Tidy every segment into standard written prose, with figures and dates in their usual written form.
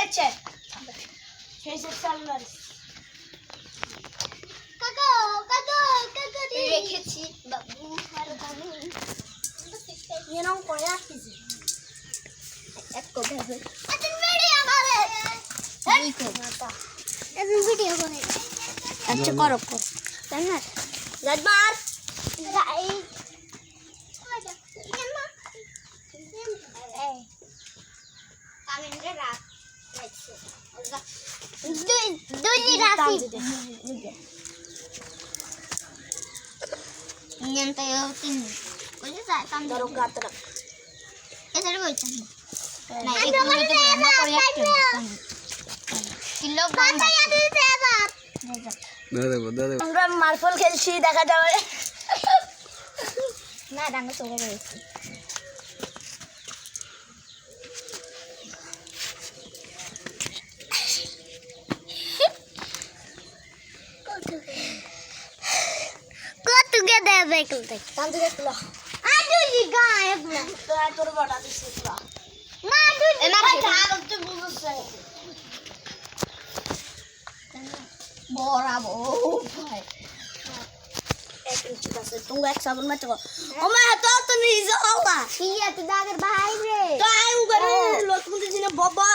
গেছে সেই সব চাল মারিস কাকা কাকা কাকা রেখেছি বাবু আর আমি এরকম করে আসতেছে এক কো ভেবে আচ্ছা ভিডিও করে এই কো এখন ভিডিও করে আচ্ছা করো কর তাই না রাজবার গাই কামেন্টে রাখ দুই রাখি নিয়ন্তে তিন কইছে যায় কাম ধরো গাতরা এটা কইছে না এটা না করি একটা কিলো গাতা ইয়াতে দেবাত দাদা আমরা মার্বেল খেলছি দেখা যাবে না ডাঙ্গা চলে গেছে কত গে দেবে কলতে কান্দি দেখলো আদুজি গায়ব না তো তোর বড় দিছে তো না আদুজি এনা খাই তুই বুঝছ বরাবো ভাই এক ইঞ্চি কাছে তুমি এক সাবন মত ও মা তো নিজে হওয়া কি এত দাগের ভাই রে তো আই করে লোক মুদি দিনে বাবা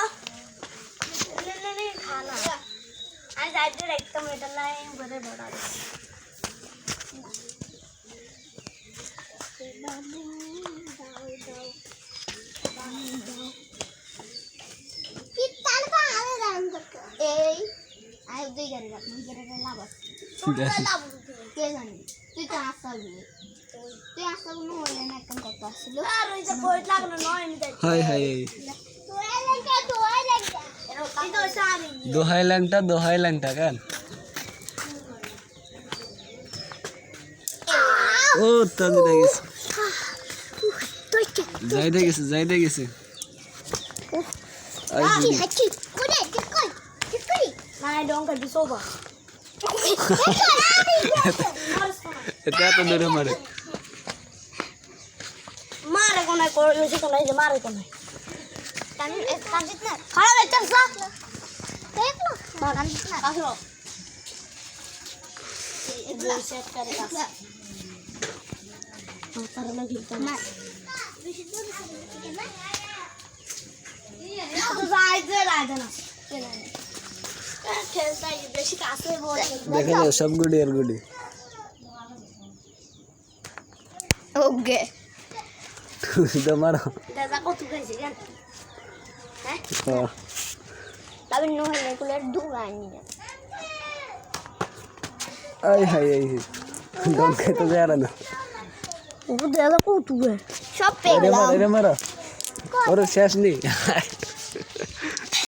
নে খানা আই যাইতে একদম এটা লাই করে বড় কি তাল পা আরে রাম করতে এই আই দুই গাড়ি রাখ দুই গাড়ি লাভ আছে লাভ কে জানি তুই তো আসাবি তুই আসাবি না হইলে না একদম কত আসছিল আর ওই যে পয়েট লাগলো নয় নি দেখ হাই হাই তোই লাগে এই তো সারি দোহাই ল্যাংটা কেন ও তাদের গেছে তুই কি যাইতে গেছে আই হাচ্ছি হাচ্ছি কোনে ঠিক কই না ডং কা দিছোবা এটা তো দূরে মারে মারে কোনায় করছে কোনায় যে মারে কোনায় কাঞ্জিত না খারাপ একটা সা দেখলো কাঞ্জিত না আসো এগুলো সেট করে কাজ তার লাগি তো না তো যাইতে লাগে না খেলতাই বেশি কাছে বলে দেখে যাও সব গুডি আর গুডি ওকে তো মারো দাদা কত খাইছে কেন হ্যাঁ তবে নহলে কুলের দুগানি আই হাই দম খেতে যায় না ও দাদা কত সব পেগলা এরে মারো ওর শেষ নেই